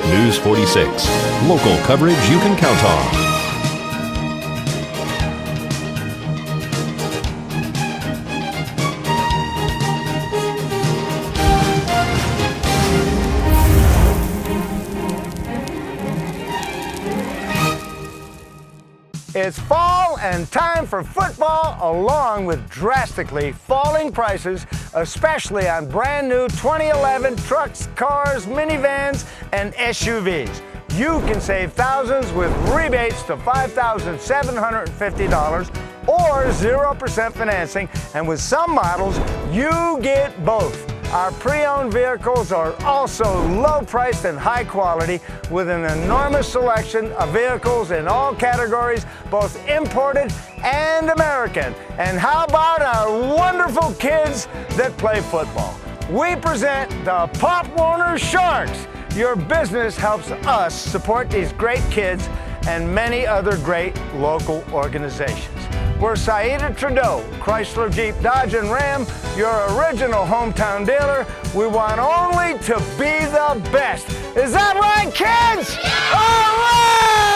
News 46. Local coverage you can count on. It's fall and time for football, along with drastically falling prices, especially on brand new 2011 trucks, cars, minivans, and SUVs. You can save thousands with rebates to $5,750 or 0% financing, and with some models, you get both. Our pre-owned vehicles are also low-priced and high quality, with an enormous selection of vehicles in all categories, both imported and American. And how about our wonderful kids that play football? We present the Pop Warner Sharks. Your business helps us support these great kids and many other great local organizations. We're Saida Trudeau, Chrysler, Jeep, Dodge, and Ram, your original hometown dealer. We want only to be the best. Is that right, kids? Yeah! All right!